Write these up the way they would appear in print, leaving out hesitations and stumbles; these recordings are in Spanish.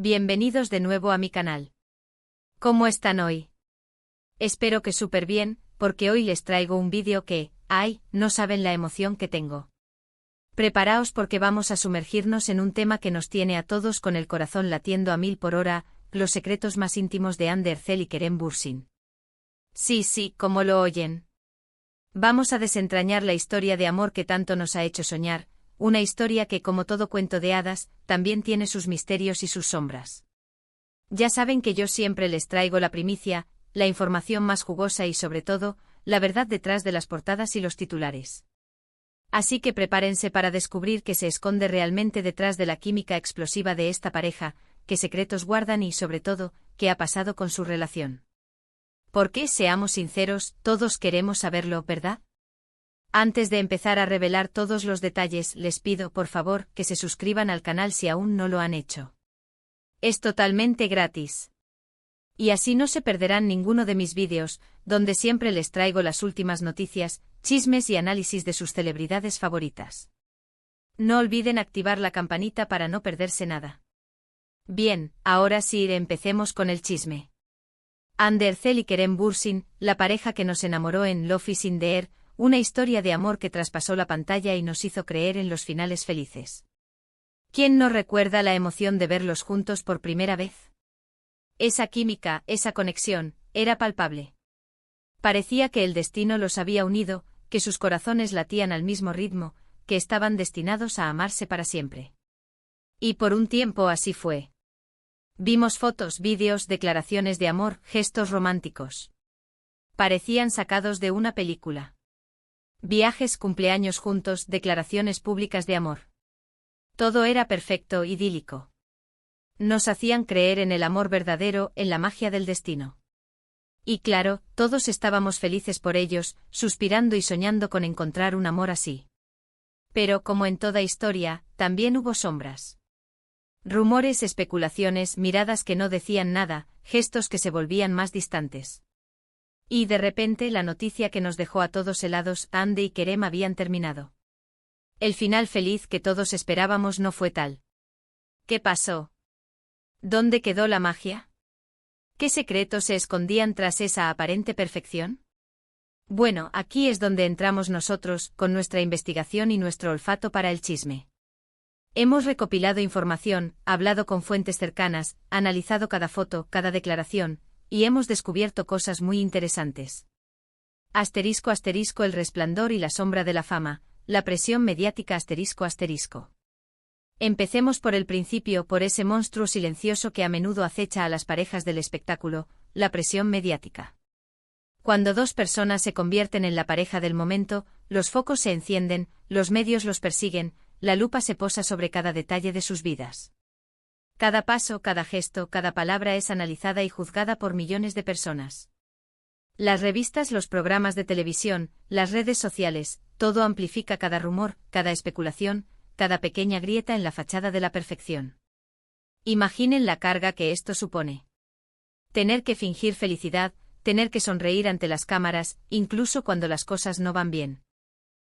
Bienvenidos de nuevo a mi canal. ¿Cómo están hoy? Espero que súper bien, porque hoy les traigo un vídeo que, no saben la emoción que tengo. Preparaos porque vamos a sumergirnos en un tema que nos tiene a todos con el corazón latiendo a 1000 por hora, los secretos más íntimos de Hande Erçel y Kerem Bürsin. Sí, como lo oyen. Vamos a desentrañar la historia de amor que tanto nos ha hecho soñar, una historia que, como todo cuento de hadas, también tiene sus misterios y sus sombras. Ya saben que yo siempre les traigo la primicia, la información más jugosa y sobre todo, la verdad detrás de las portadas y los titulares. Así que prepárense para descubrir qué se esconde realmente detrás de la química explosiva de esta pareja, qué secretos guardan y sobre todo, qué ha pasado con su relación. Porque, seamos sinceros, todos queremos saberlo, ¿verdad? Antes de empezar a revelar todos los detalles, les pido, por favor, que se suscriban al canal si aún no lo han hecho. Es totalmente gratis. Y así no se perderán ninguno de mis vídeos, donde siempre les traigo las últimas noticias, chismes y análisis de sus celebridades favoritas. No olviden activar la campanita para no perderse nada. Bien, ahora sí, empecemos con el chisme. Hande Erçel y Kerem Bürsin, la pareja que nos enamoró en Love is in the Air, una historia de amor que traspasó la pantalla y nos hizo creer en los finales felices. ¿Quién no recuerda la emoción de verlos juntos por primera vez? Esa química, esa conexión, era palpable. Parecía que el destino los había unido, que sus corazones latían al mismo ritmo, que estaban destinados a amarse para siempre. Y por un tiempo así fue. Vimos fotos, vídeos, declaraciones de amor, gestos románticos. Parecían sacados de una película. Viajes, cumpleaños juntos, declaraciones públicas de amor. Todo era perfecto, idílico. Nos hacían creer en el amor verdadero, en la magia del destino. Y claro, todos estábamos felices por ellos, suspirando y soñando con encontrar un amor así. Pero, como en toda historia, también hubo sombras. Rumores, especulaciones, miradas que no decían nada, gestos que se volvían más distantes. Y de repente la noticia que nos dejó a todos helados, Hande y Kerem habían terminado. El final feliz que todos esperábamos no fue tal. ¿Qué pasó? ¿Dónde quedó la magia? ¿Qué secretos se escondían tras esa aparente perfección? Bueno, aquí es donde entramos nosotros, con nuestra investigación y nuestro olfato para el chisme. Hemos recopilado información, hablado con fuentes cercanas, analizado cada foto, cada declaración, y hemos descubierto cosas muy interesantes. Asterisco, el resplandor y la sombra de la fama, la presión mediática, asterisco. Empecemos por el principio, por ese monstruo silencioso que a menudo acecha a las parejas del espectáculo, la presión mediática. Cuando dos personas se convierten en la pareja del momento, los focos se encienden, los medios los persiguen, la lupa se posa sobre cada detalle de sus vidas. Cada paso, cada gesto, cada palabra es analizada y juzgada por millones de personas. Las revistas, los programas de televisión, las redes sociales, todo amplifica cada rumor, cada especulación, cada pequeña grieta en la fachada de la perfección. Imaginen la carga que esto supone. Tener que fingir felicidad, tener que sonreír ante las cámaras, incluso cuando las cosas no van bien.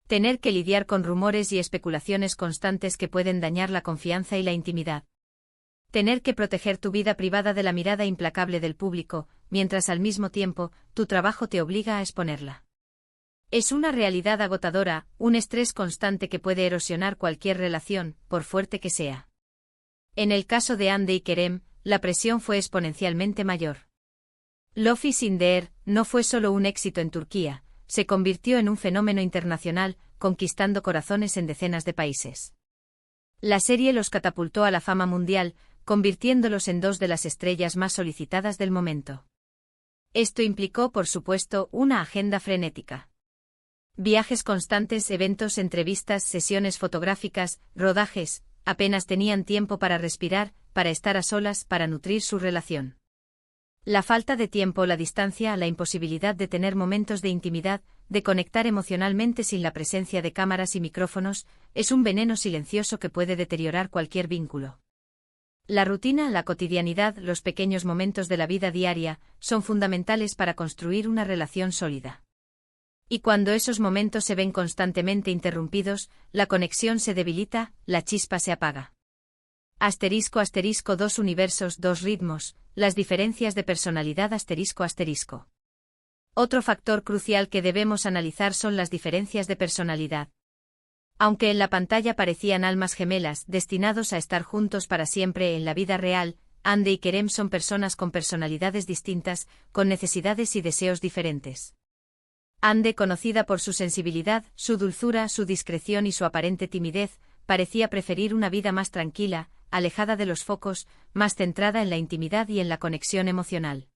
Tener que lidiar con rumores y especulaciones constantes que pueden dañar la confianza y la intimidad. Tener que proteger tu vida privada de la mirada implacable del público, mientras al mismo tiempo, tu trabajo te obliga a exponerla. Es una realidad agotadora, un estrés constante que puede erosionar cualquier relación, por fuerte que sea. En el caso de Hande y Kerem, la presión fue exponencialmente mayor. Love is in the Air no fue solo un éxito en Turquía, se convirtió en un fenómeno internacional, conquistando corazones en decenas de países. La serie los catapultó a la fama mundial, convirtiéndolos en dos de las estrellas más solicitadas del momento. Esto implicó, por supuesto, una agenda frenética. Viajes constantes, eventos, entrevistas, sesiones fotográficas, rodajes, apenas tenían tiempo para respirar, para estar a solas, para nutrir su relación. La falta de tiempo, la distancia, la imposibilidad de tener momentos de intimidad, de conectar emocionalmente sin la presencia de cámaras y micrófonos, es un veneno silencioso que puede deteriorar cualquier vínculo. La rutina, la cotidianidad, los pequeños momentos de la vida diaria, son fundamentales para construir una relación sólida. Y cuando esos momentos se ven constantemente interrumpidos, la conexión se debilita, la chispa se apaga. Asterisco asterisco dos universos, dos ritmos, las diferencias de personalidad asterisco asterisco. Otro factor crucial que debemos analizar son las diferencias de personalidad. Aunque en la pantalla parecían almas gemelas destinados a estar juntos para siempre en la vida real, Hande y Kerem son personas con personalidades distintas, con necesidades y deseos diferentes. Hande, conocida por su sensibilidad, su dulzura, su discreción y su aparente timidez, parecía preferir una vida más tranquila, alejada de los focos, más centrada en la intimidad y en la conexión emocional.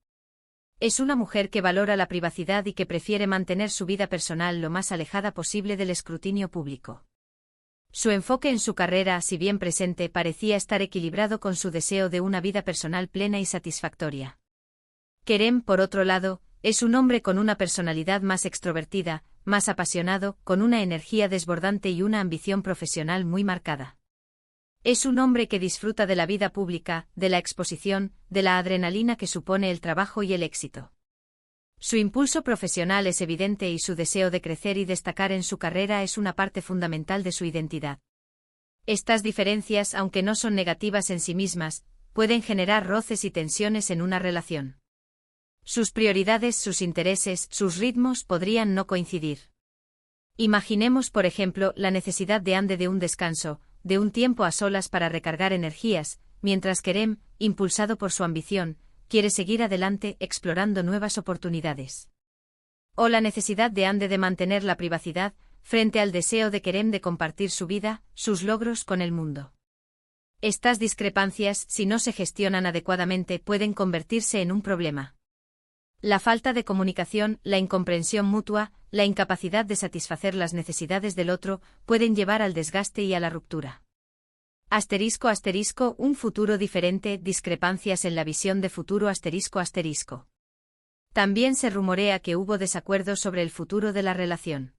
Es una mujer que valora la privacidad y que prefiere mantener su vida personal lo más alejada posible del escrutinio público. Su enfoque en su carrera, si bien presente, parecía estar equilibrado con su deseo de una vida personal plena y satisfactoria. Kerem, por otro lado, es un hombre con una personalidad más extrovertida, más apasionado, con una energía desbordante y una ambición profesional muy marcada. Es un hombre que disfruta de la vida pública, de la exposición, de la adrenalina que supone el trabajo y el éxito. Su impulso profesional es evidente y su deseo de crecer y destacar en su carrera es una parte fundamental de su identidad. Estas diferencias, aunque no son negativas en sí mismas, pueden generar roces y tensiones en una relación. Sus prioridades, sus intereses, sus ritmos podrían no coincidir. Imaginemos, por ejemplo, la necesidad de Hande de un descanso, de un tiempo a solas para recargar energías, mientras Kerem, impulsado por su ambición, quiere seguir adelante explorando nuevas oportunidades. O la necesidad de Hande de mantener la privacidad, frente al deseo de Kerem de compartir su vida, sus logros con el mundo. Estas discrepancias, si no se gestionan adecuadamente, pueden convertirse en un problema. La falta de comunicación, la incomprensión mutua, la incapacidad de satisfacer las necesidades del otro, pueden llevar al desgaste y a la ruptura. Asterisco asterisco, un futuro diferente, discrepancias en la visión de futuro asterisco asterisco. También se rumorea que hubo desacuerdos sobre el futuro de la relación.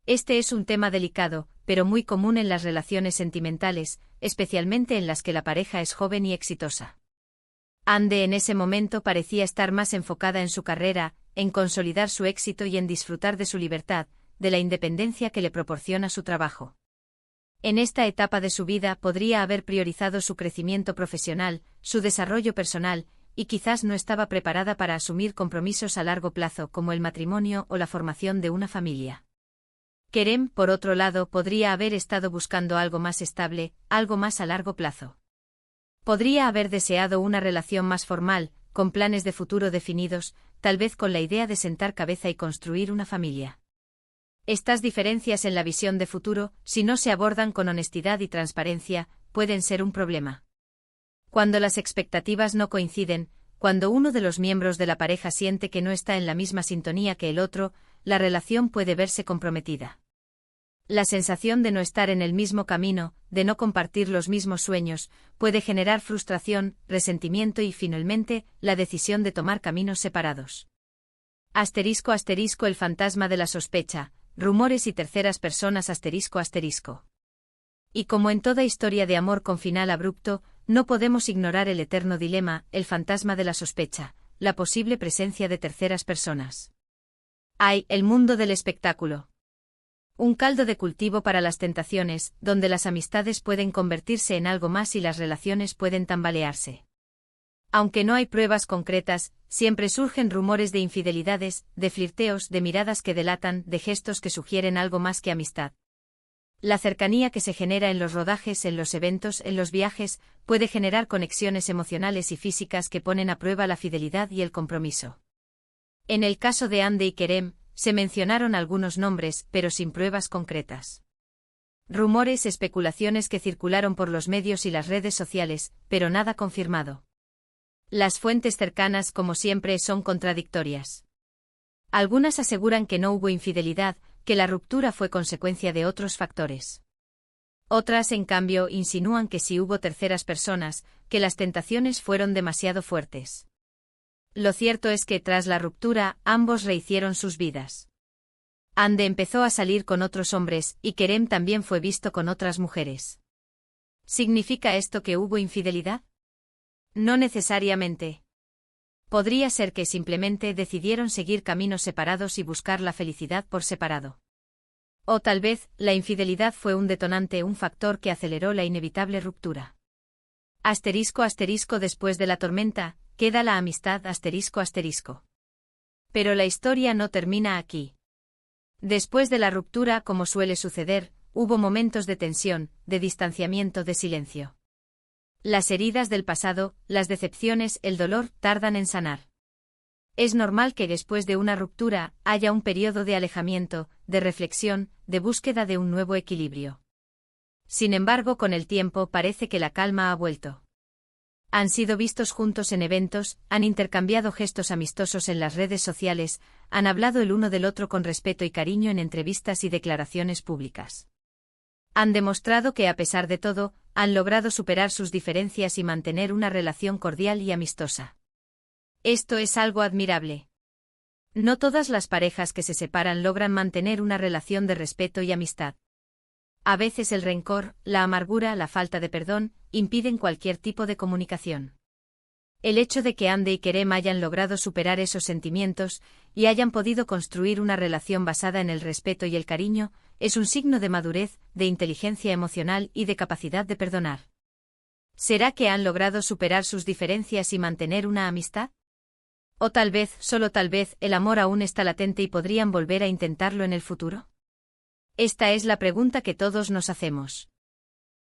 Este es un tema delicado, pero muy común en las relaciones sentimentales, especialmente en las que la pareja es joven y exitosa. Hande en ese momento parecía estar más enfocada en su carrera, en consolidar su éxito y en disfrutar de su libertad, de la independencia que le proporciona su trabajo. En esta etapa de su vida podría haber priorizado su crecimiento profesional, su desarrollo personal, y quizás no estaba preparada para asumir compromisos a largo plazo como el matrimonio o la formación de una familia. Kerem, por otro lado, podría haber estado buscando algo más estable, algo más a largo plazo. Podría haber deseado una relación más formal, con planes de futuro definidos, tal vez con la idea de sentar cabeza y construir una familia. Estas diferencias en la visión de futuro, si no se abordan con honestidad y transparencia, pueden ser un problema. Cuando las expectativas no coinciden, cuando uno de los miembros de la pareja siente que no está en la misma sintonía que el otro, la relación puede verse comprometida. La sensación de no estar en el mismo camino, de no compartir los mismos sueños, puede generar frustración, resentimiento y finalmente, la decisión de tomar caminos separados. Asterisco asterisco, el fantasma de la sospecha, rumores y terceras personas asterisco asterisco. Y como en toda historia de amor con final abrupto, no podemos ignorar el eterno dilema, el fantasma de la sospecha, la posible presencia de terceras personas. Hay el mundo del espectáculo. Un caldo de cultivo para las tentaciones, donde las amistades pueden convertirse en algo más y las relaciones pueden tambalearse. Aunque no hay pruebas concretas, siempre surgen rumores de infidelidades, de flirteos, de miradas que delatan, de gestos que sugieren algo más que amistad. La cercanía que se genera en los rodajes, en los eventos, en los viajes, puede generar conexiones emocionales y físicas que ponen a prueba la fidelidad y el compromiso. En el caso de Hande y Kerem, se mencionaron algunos nombres, pero sin pruebas concretas. Rumores, especulaciones que circularon por los medios y las redes sociales, pero nada confirmado. Las fuentes cercanas, como siempre, son contradictorias. Algunas aseguran que no hubo infidelidad, que la ruptura fue consecuencia de otros factores. Otras, en cambio, insinúan que sí hubo terceras personas, que las tentaciones fueron demasiado fuertes. Lo cierto es que tras la ruptura, ambos rehicieron sus vidas. Hande empezó a salir con otros hombres, y Kerem también fue visto con otras mujeres. ¿Significa esto que hubo infidelidad? No necesariamente. Podría ser que simplemente decidieron seguir caminos separados y buscar la felicidad por separado. O tal vez, la infidelidad fue un detonante, un factor que aceleró la inevitable ruptura. Asterisco asterisco después de la tormenta, queda la amistad asterisco asterisco. Pero la historia no termina aquí. Después de la ruptura, como suele suceder, hubo momentos de tensión, de distanciamiento, de silencio. Las heridas del pasado, las decepciones, el dolor, tardan en sanar. Es normal que después de una ruptura haya un periodo de alejamiento, de reflexión, de búsqueda de un nuevo equilibrio. Sin embargo, con el tiempo parece que la calma ha vuelto. Han sido vistos juntos en eventos, han intercambiado gestos amistosos en las redes sociales, han hablado el uno del otro con respeto y cariño en entrevistas y declaraciones públicas. Han demostrado que, a pesar de todo, han logrado superar sus diferencias y mantener una relación cordial y amistosa. Esto es algo admirable. No todas las parejas que se separan logran mantener una relación de respeto y amistad. A veces el rencor, la amargura, la falta de perdón, impiden cualquier tipo de comunicación. El hecho de que Ande y Kerem hayan logrado superar esos sentimientos y hayan podido construir una relación basada en el respeto y el cariño, es un signo de madurez, de inteligencia emocional y de capacidad de perdonar. ¿Será que han logrado superar sus diferencias y mantener una amistad? O tal vez, solo tal vez, el amor aún está latente y podrían volver a intentarlo en el futuro. Esta es la pregunta que todos nos hacemos.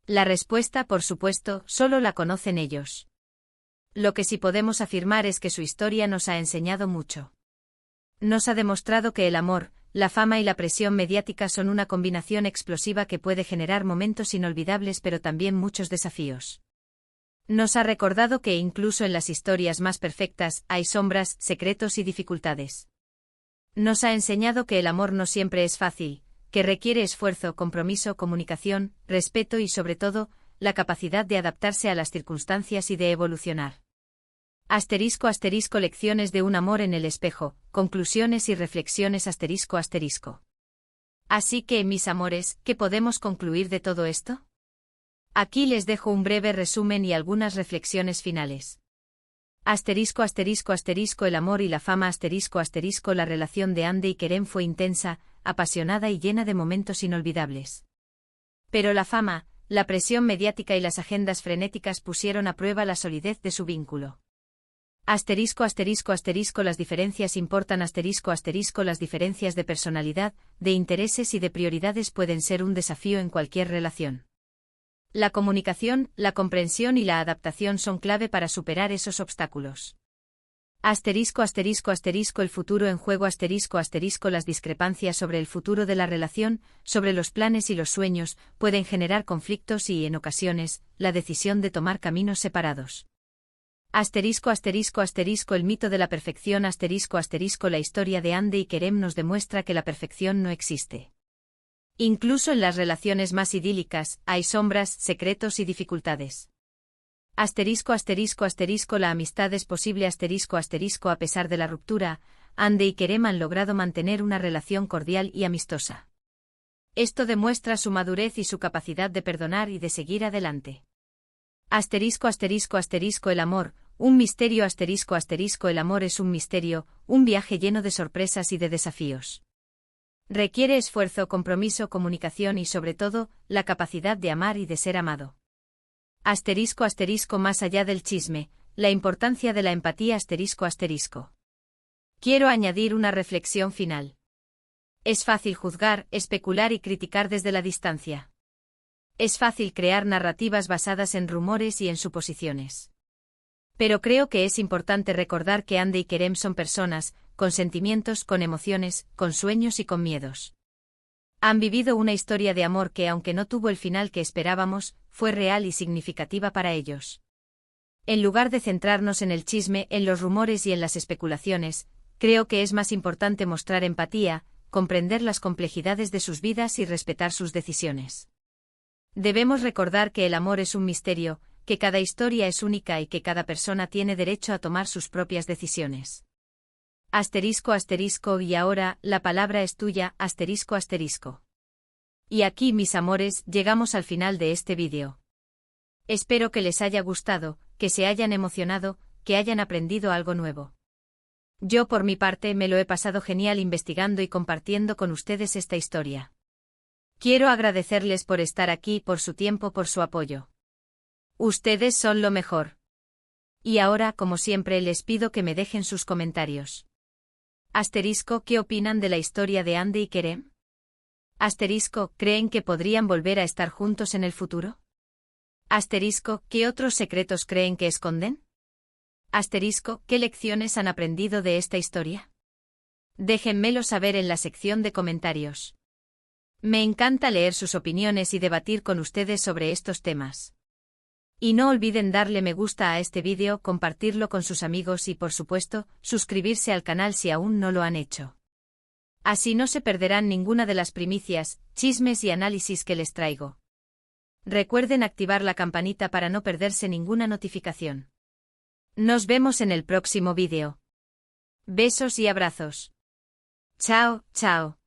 La respuesta, por supuesto, solo la conocen ellos. Lo que sí podemos afirmar es que su historia nos ha enseñado mucho. Nos ha demostrado que el amor, la fama y la presión mediática son una combinación explosiva que puede generar momentos inolvidables pero también muchos desafíos. Nos ha recordado que incluso en las historias más perfectas hay sombras, secretos y dificultades. Nos ha enseñado que el amor no siempre es fácil, que requiere esfuerzo, compromiso, comunicación, respeto y, sobre todo, la capacidad de adaptarse a las circunstancias y de evolucionar. Asterisco asterisco lecciones de un amor en el espejo, conclusiones y reflexiones asterisco asterisco. Así que, mis amores, ¿qué podemos concluir de todo esto? Aquí les dejo un breve resumen y algunas reflexiones finales. Asterisco asterisco asterisco el amor y la fama asterisco asterisco la relación de Ande y Kerem fue intensa, apasionada y llena de momentos inolvidables. Pero la fama, la presión mediática y las agendas frenéticas pusieron a prueba la solidez de su vínculo. Asterisco asterisco asterisco las diferencias importan asterisco asterisco las diferencias de personalidad, de intereses y de prioridades pueden ser un desafío en cualquier relación. La comunicación, la comprensión y la adaptación son clave para superar esos obstáculos. Asterisco asterisco asterisco el futuro en juego asterisco asterisco las discrepancias sobre el futuro de la relación, sobre los planes y los sueños, pueden generar conflictos y, en ocasiones, la decisión de tomar caminos separados. Asterisco asterisco asterisco el mito de la perfección asterisco asterisco la historia de Ande y Kerem nos demuestra que la perfección no existe. Incluso en las relaciones más idílicas, hay sombras, secretos y dificultades. Asterisco asterisco asterisco la amistad es posible asterisco asterisco a pesar de la ruptura, Ande y Kerem han logrado mantener una relación cordial y amistosa. Esto demuestra su madurez y su capacidad de perdonar y de seguir adelante. Asterisco asterisco asterisco el amor, un misterio asterisco asterisco el amor es un misterio, un viaje lleno de sorpresas y de desafíos. Requiere esfuerzo, compromiso, comunicación y sobre todo, la capacidad de amar y de ser amado. Asterisco asterisco más allá del chisme, la importancia de la empatía asterisco asterisco. Quiero añadir una reflexión final. Es fácil juzgar, especular y criticar desde la distancia. Es fácil crear narrativas basadas en rumores y en suposiciones. Pero creo que es importante recordar que Ande y Kerem son personas, con sentimientos, con emociones, con sueños y con miedos. Han vivido una historia de amor que, aunque no tuvo el final que esperábamos, fue real y significativa para ellos. En lugar de centrarnos en el chisme, en los rumores y en las especulaciones, creo que es más importante mostrar empatía, comprender las complejidades de sus vidas y respetar sus decisiones. Debemos recordar que el amor es un misterio, que cada historia es única y que cada persona tiene derecho a tomar sus propias decisiones. Asterisco asterisco y ahora, la palabra es tuya, asterisco asterisco. Y aquí, mis amores, llegamos al final de este vídeo. Espero que les haya gustado, que se hayan emocionado, que hayan aprendido algo nuevo. Yo por mi parte me lo he pasado genial investigando y compartiendo con ustedes esta historia. Quiero agradecerles por estar aquí, por su tiempo, por su apoyo. Ustedes son lo mejor. Y ahora, como siempre, les pido que me dejen sus comentarios. Asterisco, ¿qué opinan de la historia de Andy y Kerem? Asterisco, ¿creen que podrían volver a estar juntos en el futuro? Asterisco, ¿qué otros secretos creen que esconden? Asterisco, ¿qué lecciones han aprendido de esta historia? Déjenmelo saber en la sección de comentarios. Me encanta leer sus opiniones y debatir con ustedes sobre estos temas. Y no olviden darle me gusta a este vídeo, compartirlo con sus amigos y, por supuesto, suscribirse al canal si aún no lo han hecho. Así no se perderán ninguna de las primicias, chismes y análisis que les traigo. Recuerden activar la campanita para no perderse ninguna notificación. Nos vemos en el próximo vídeo. Besos y abrazos. Chao, chao.